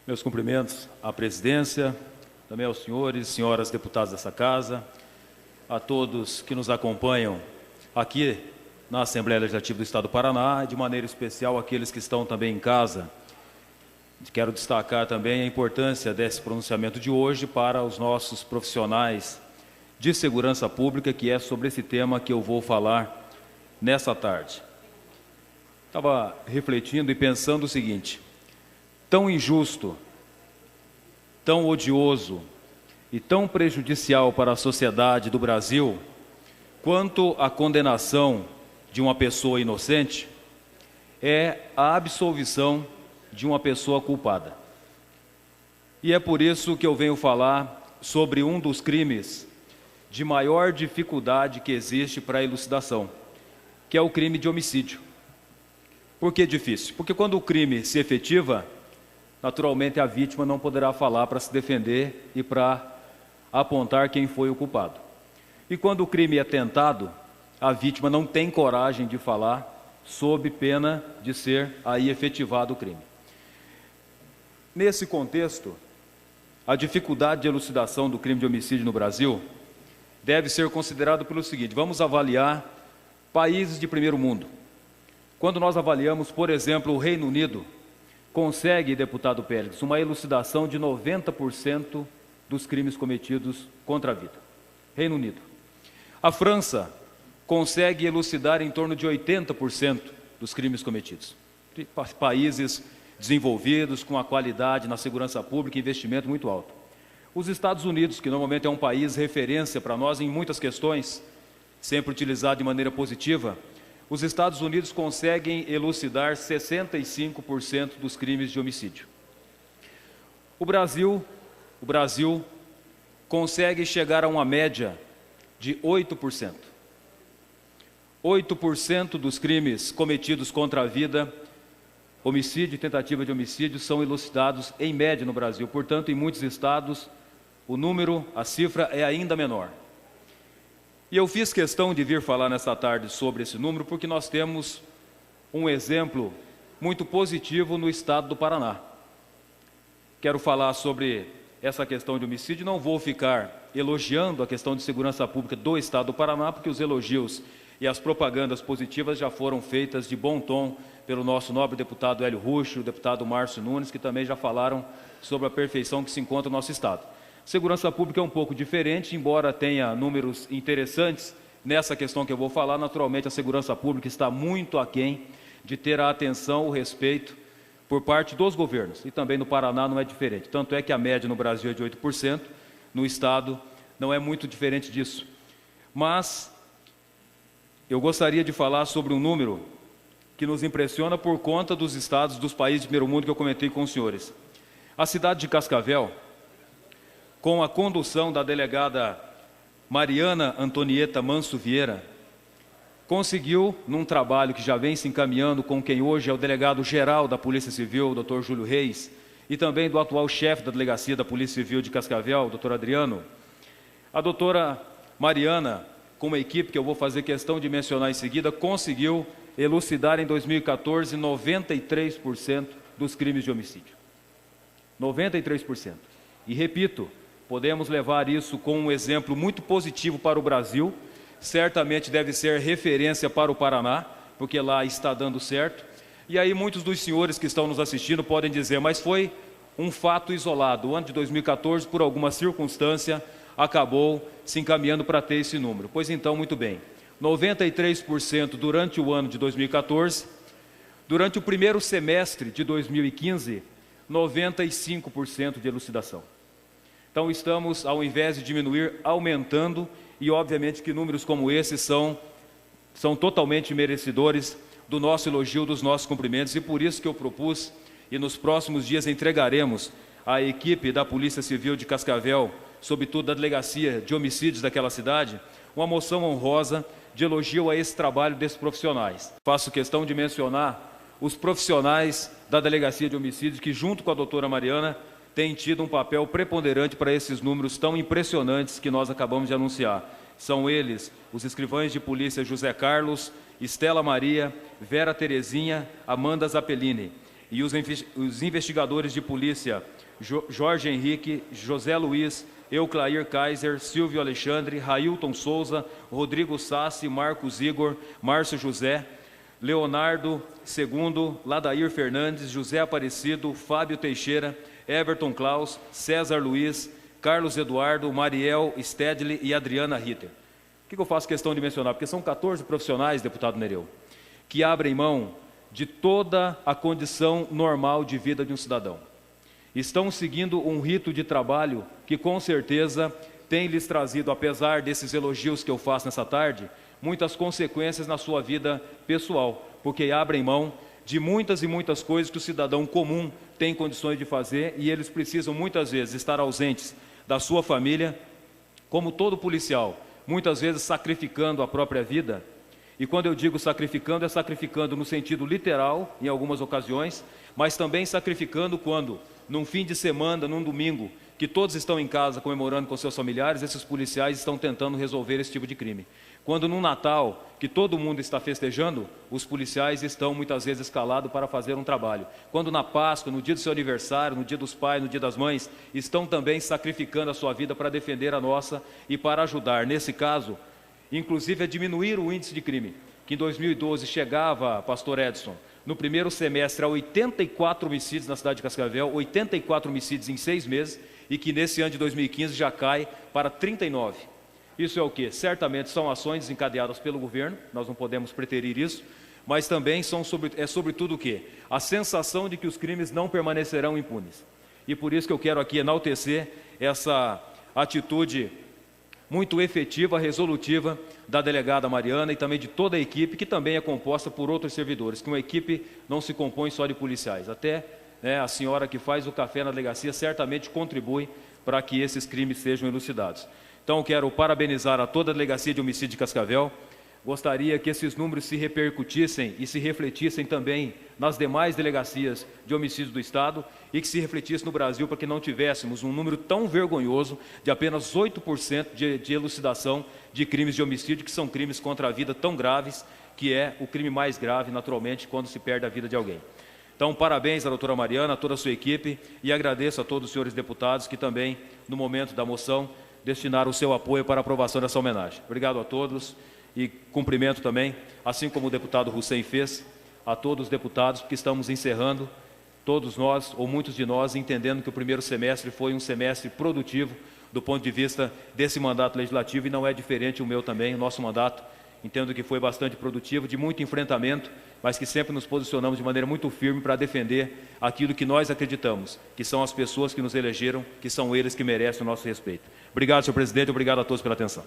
Meus cumprimentos à presidência, também aos senhores e senhoras deputados dessa casa, a todos que nos acompanham aqui na Assembleia Legislativa do Estado do Paraná, e de maneira especial aqueles que estão também em casa. Quero destacar também a importância desse pronunciamento de hoje para os nossos profissionais de segurança pública, que é sobre esse tema que eu vou falar nessa tarde. Estava refletindo e pensando o seguinte: tão injusto, tão odioso e tão prejudicial para a sociedade do Brasil quanto a condenação de uma pessoa inocente é a absolvição de uma pessoa culpada. E é por isso que eu venho falar sobre um dos crimes de maior dificuldade que existe para a elucidação, que é o crime de homicídio. Por que difícil? Porque quando o crime se efetiva, naturalmente a vítima não poderá falar para se defender e para apontar quem foi o culpado. E quando o crime é tentado, a vítima não tem coragem de falar, sob pena de ser aí efetivado o crime. Nesse contexto, a dificuldade de elucidação do crime de homicídio no Brasil deve ser considerado pelo seguinte: vamos avaliar países de primeiro mundo. Quando nós avaliamos, por exemplo, o Reino Unido, consegue, deputado Pérez, uma elucidação de 90% dos crimes cometidos contra a vida. Reino Unido. A França consegue elucidar em torno de 80% dos crimes cometidos. Países desenvolvidos, com a qualidade na segurança pública e investimento muito alto. Os Estados Unidos, que normalmente é um país referência para nós em muitas questões, sempre utilizado de maneira positiva, os Estados Unidos conseguem elucidar 65% dos crimes de homicídio. O Brasil consegue chegar a uma média de 8%. 8% dos crimes cometidos contra a vida, homicídio e tentativa de homicídio, são elucidados em média no Brasil. Portanto, em muitos estados, o número, a cifra é ainda menor. E eu fiz questão de vir falar nessa tarde sobre esse número porque nós temos um exemplo muito positivo no estado do Paraná. Quero falar sobre essa questão de homicídio, não vou ficar elogiando a questão de segurança pública do estado do Paraná, porque os elogios e as propagandas positivas já foram feitas de bom tom pelo nosso nobre deputado Hélio Rucho, o deputado Márcio Nunes, que também já falaram sobre a perfeição que se encontra no nosso estado. Segurança pública é um pouco diferente, embora tenha números interessantes nessa questão que eu vou falar. Naturalmente, a segurança pública está muito aquém de ter a atenção, o respeito por parte dos governos, e também no Paraná não é diferente. Tanto é que a média no Brasil é de 8%, no estado não é muito diferente disso. Mas eu gostaria de falar sobre um número que nos impressiona por conta dos estados, dos países de primeiro mundo que eu comentei com os senhores. A cidade de Cascavel, com a condução da delegada Mariana Antonieta Manso Vieira, conseguiu, num trabalho que já vem se encaminhando com quem hoje é o delegado-geral da Polícia Civil, o Dr. Júlio Reis, e também do atual chefe da Delegacia da Polícia Civil de Cascavel, o Dr. Adriano, a doutora Mariana, com uma equipe que eu vou fazer questão de mencionar em seguida, conseguiu elucidar em 2014 93% dos crimes de homicídio. 93%. E repito, podemos levar isso como um exemplo muito positivo para o Brasil, certamente deve ser referência para o Paraná, porque lá está dando certo. E aí muitos dos senhores que estão nos assistindo podem dizer, mas foi um fato isolado. O ano de 2014, por alguma circunstância, acabou se encaminhando para ter esse número. Pois então, muito bem, 93% durante o ano de 2014, durante o primeiro semestre de 2015, 95% de elucidação. Então estamos, ao invés de diminuir, aumentando, e obviamente que números como esses são totalmente merecedores do nosso elogio, dos nossos cumprimentos, e por isso que eu propus, e nos próximos dias entregaremos à equipe da Polícia Civil de Cascavel, sobretudo da Delegacia de Homicídios daquela cidade, uma moção honrosa de elogio a esse trabalho desses profissionais. Faço questão de mencionar os profissionais da Delegacia de Homicídios que, junto com a doutora Mariana, têm tido um papel preponderante para esses números tão impressionantes que nós acabamos de anunciar. São eles os escrivães de polícia José Carlos, Estela Maria, Vera Terezinha, Amanda Zappellini. e os investigadores de polícia Jorge Henrique, José Luiz, Euclair Kaiser, Silvio Alexandre, Railton Souza, Rodrigo Sassi, Marcos Igor, Márcio José, Leonardo II, Ladair Fernandes, José Aparecido, Fábio Teixeira, Everton Klaus, César Luiz, Carlos Eduardo, Mariel Stedley e Adriana Ritter. O que eu faço questão de mencionar? Porque são 14 profissionais, deputado Nereu, que abrem mão de toda a condição normal de vida de um cidadão. Estão seguindo um rito de trabalho que, com certeza, tem lhes trazido, apesar desses elogios que eu faço nessa tarde, muitas consequências na sua vida pessoal, porque abrem mão de muitas e muitas coisas que o cidadão comum tem condições de fazer e eles precisam, muitas vezes, estar ausentes da sua família, como todo policial, muitas vezes sacrificando a própria vida. E quando eu digo sacrificando, é sacrificando no sentido literal, em algumas ocasiões, mas também sacrificando quando, num fim de semana, num domingo, que todos estão em casa comemorando com seus familiares, esses policiais estão tentando resolver esse tipo de crime. Quando num Natal, que todo mundo está festejando, os policiais estão muitas vezes escalados para fazer um trabalho. Quando na Páscoa, no dia do seu aniversário, no dia dos pais, no dia das mães, estão também sacrificando a sua vida para defender a nossa e para ajudar, nesse caso, inclusive a diminuir o índice de crime, que em 2012 chegava, pastor Edson, no primeiro semestre a 84 homicídios na cidade de Cascavel, 84 homicídios em 6 meses, e que nesse ano de 2015 já cai para 39. Isso é o quê? Certamente são ações desencadeadas pelo governo, nós não podemos preterir isso, mas também sobretudo o quê? A sensação de que os crimes não permanecerão impunes. E por isso que eu quero aqui enaltecer essa atitude muito efetiva, resolutiva da delegada Mariana e também de toda a equipe, que também é composta por outros servidores, que uma equipe não se compõe só de policiais. Até a senhora que faz o café na delegacia certamente contribui para que esses crimes sejam elucidados. Então, quero parabenizar a toda a Delegacia de Homicídio de Cascavel. Gostaria que esses números se repercutissem e se refletissem também nas demais delegacias de homicídio do Estado e que se refletisse no Brasil para que não tivéssemos um número tão vergonhoso de apenas 8% de elucidação de crimes de homicídio, que são crimes contra a vida tão graves, que é o crime mais grave, naturalmente, quando se perde a vida de alguém. Então, parabéns à doutora Mariana, a toda a sua equipe, e agradeço a todos os senhores deputados que também, no momento da moção, destinaram o seu apoio para a aprovação dessa homenagem. Obrigado a todos e cumprimento também, assim como o deputado Hussein fez, a todos os deputados, porque estamos encerrando, todos nós, ou muitos de nós, entendendo que o primeiro semestre foi um semestre produtivo do ponto de vista desse mandato legislativo, e não é diferente o meu também, o nosso mandato. Entendo que foi bastante produtivo, de muito enfrentamento, mas que sempre nos posicionamos de maneira muito firme para defender aquilo que nós acreditamos, que são as pessoas que nos elegeram, que são eles que merecem o nosso respeito. Obrigado, senhor presidente, obrigado a todos pela atenção.